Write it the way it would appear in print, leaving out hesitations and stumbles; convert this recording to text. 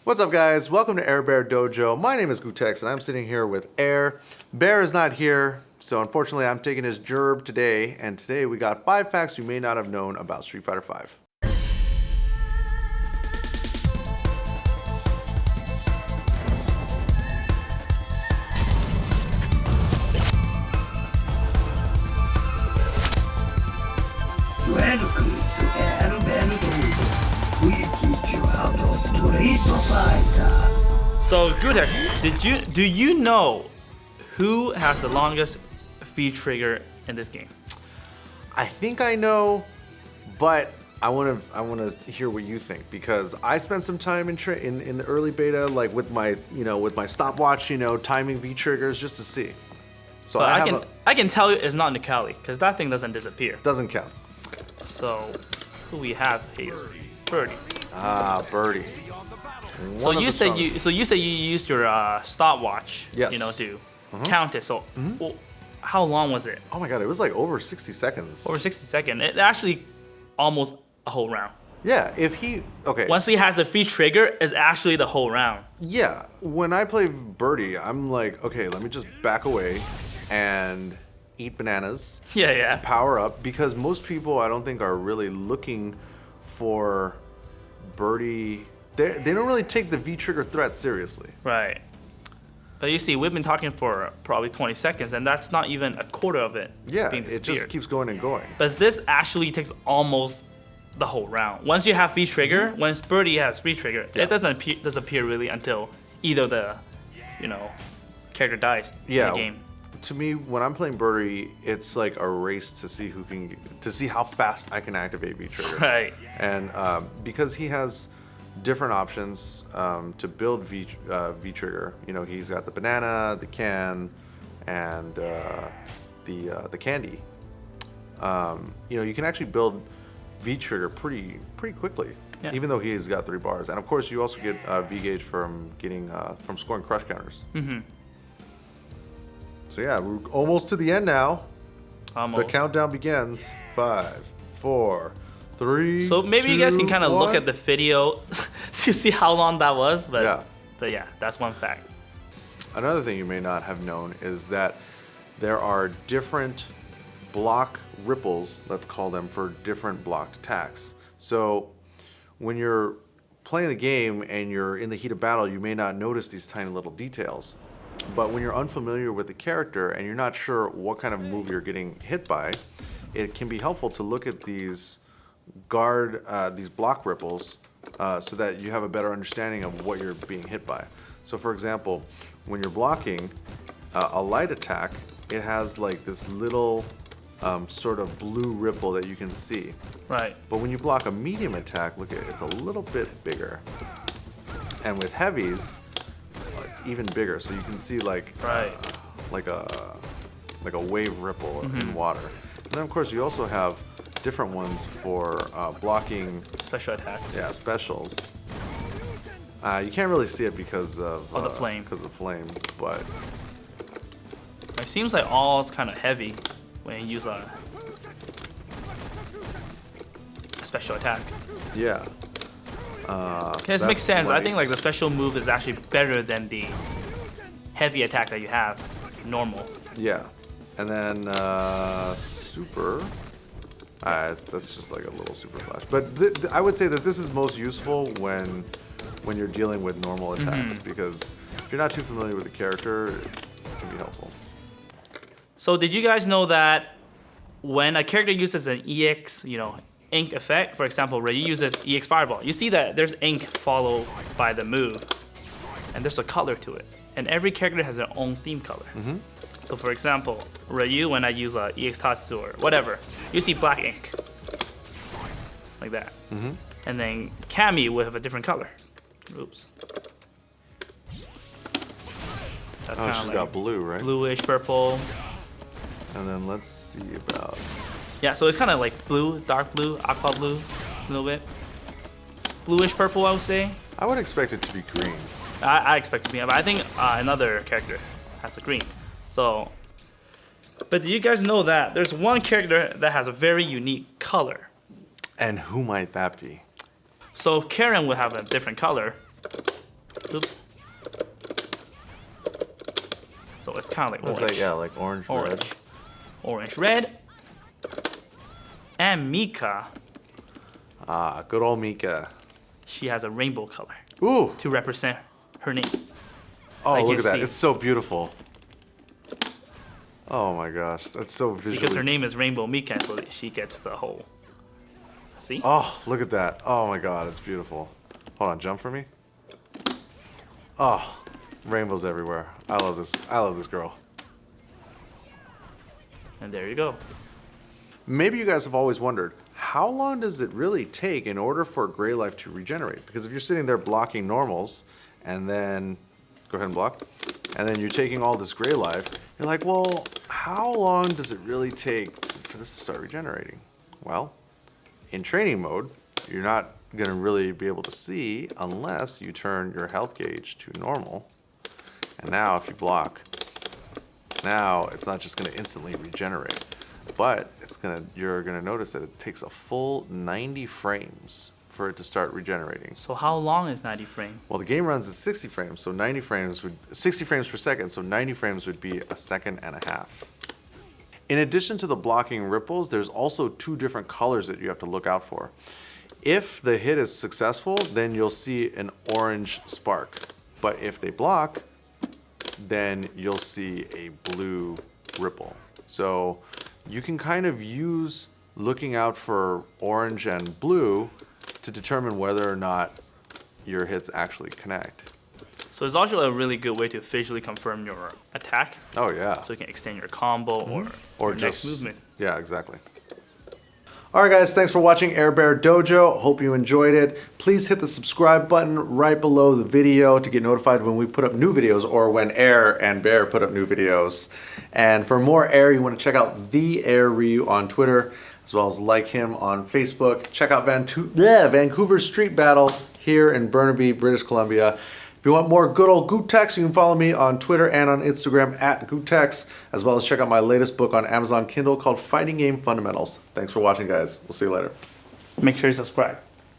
What's up, guys? Welcome to AirBehr Dojo. My name is Gootecks, and I'm sitting here with Air. Bear is not here, so unfortunately I'm taking his gerb today, and today we got 5 facts you may not have known about Street Fighter V. Welcome to AirBehr Dojo. We teach you how to Street Fighter. So Gootecks, do you know who has the longest V trigger in this game? I think I know, but I want to hear what you think, because I spent some time in the early beta, like with my stopwatch, timing V triggers just to see. So But I can tell you it's not Nikali, because that thing doesn't disappear. Doesn't count. So who we have here is Birdie. Ah, Birdie. So you said you used your stopwatch, Yes. to count it. So well, how long was it? Oh my god, it was like over 60 seconds. Over 60 seconds. It actually almost a whole round. Yeah, okay. Once he has the V trigger, it's actually the whole round. Yeah, when I play Birdie, I'm like, okay, let me just back away and eat bananas. Yeah. Power up, because most people I don't think are really looking for Birdie. They don't really take the V trigger threat seriously. Right. But you see, we've been talking for probably 20 seconds, and that's not even a quarter of it. Yeah, being it just disappeared. keeps going and going. But this actually takes almost the whole round. Once you have V trigger, once Birdie has V trigger, Yeah. it doesn't disappear really until either the, character dies in the game. To me, when I'm playing Birdie, it's like a race to see how fast I can activate V trigger. Right. And because he has different options to build V trigger, he's got the banana, the can, and the candy. You can actually build V trigger pretty quickly, even though he's got 3 bars. And of course, you also get V gauge from scoring crush counters. Mm-hmm. So yeah, we're almost to the end now. Almost. The countdown begins. 5, 4, 3. So maybe you guys can kind of 2, look 1. at the video to see how long that was. But Yeah. That's one fact. Another thing you may not have known is that there are different block ripples, let's call them, for different blocked attacks. So when you're playing the game and you're in the heat of battle, you may not notice these tiny little details. But when you're unfamiliar with the character and you're not sure what kind of move you're getting hit by, it can be helpful to look at these block ripples so that you have a better understanding of what you're being hit by. So for example, when you're blocking a light attack, it has like this little sort of blue ripple that you can see. Right. But when you block a medium attack, look at it, it's a little bit bigger. And with heavies, it's even bigger. So you can see like a wave ripple in water. And then of course you also have different ones for blocking Special attacks. Yeah, specials. You can't really see it because of the flame. Because of the flame, but It seems like all is kind of heavy when you use a special attack. yeah. It makes sense. I think like the special move is actually better than the heavy attack that you have normal. Yeah. And then super. That's just like a little super flash. But I would say that this is most useful when you're dealing with normal attacks, because if you're not too familiar with the character, it can be helpful. So did you guys know that when a character uses an EX, ink effect, for example, Ryu uses EX Fireball, you see that there's ink followed by the move, and there's a color to it. And every character has their own theme color. Mm-hmm. So for example, Ryu, when I use EX Tatsu or whatever, you see black ink. Like that. Mm-hmm. And then Cammy will have a different color. Oops. That's kind of She's like got blue, right? bluish purple. And then let's see about. Yeah, so it's kind of like blue, dark blue, aqua blue, a little bit. Bluish purple, I would say. I would expect it to be green. I expect it to be, but I think another character has the green. So, but do you guys know that there's one character that has a very unique color? And who might that be? So Karen will have a different color, Oops. So it's kind of like It's orange. like, yeah, like orange, red. Orange, red. And Mika, Ah, good old Mika. she has a rainbow color Ooh. to represent her name. Oh, like look you at that. see. It's so beautiful. Oh my gosh, that's so visually. Because her name is Rainbow Mika, so she gets the whole. See? Oh, look at that. Oh my god, it's beautiful. Hold on, jump for me. Oh, rainbows everywhere. I love this. I love this girl. And there you go. Maybe you guys have always wondered, how long does it really take in order for Gray Life to regenerate? Because if you're sitting there blocking normals, and then, go ahead and block, and then you're taking all this Gray Life, you're like, well, how long does it really take for this to start regenerating? Well, in training mode, you're not going to really be able to see unless you turn your health gauge to normal. And now if you block, now it's not just going to instantly regenerate, but you're going to notice that it takes a full 90 frames for it to start regenerating. So how long is 90 frame? Well, the game runs at 60 frames, so 60 frames per second, so 90 frames would be a second and a half. In addition to the blocking ripples, there's also two different colors that you have to look out for. If the hit is successful, then you'll see an orange spark. But if they block, then you'll see a blue ripple. So you can kind of use looking out for orange and blue to determine whether or not your hits actually connect. So it's also a really good way to visually confirm your attack. Oh yeah. So you can extend your combo or your next movement. Yeah, exactly. All right, guys, thanks for watching AirBehr Dojo. Hope you enjoyed it. Please hit the subscribe button right below the video to get notified when we put up new videos or when Air and Bear put up new videos. And for more Air, you want to check out the Air Ryu on Twitter, as well as like him on Facebook. Check out Vancouver Street Battle here in Burnaby, British Columbia. If you want more good old Gootecks, you can follow me on Twitter and on Instagram at Gootecks, as well as check out my latest book on Amazon Kindle called Fighting Game Fundamentals. Thanks for watching, guys. We'll see you later. Make sure you subscribe.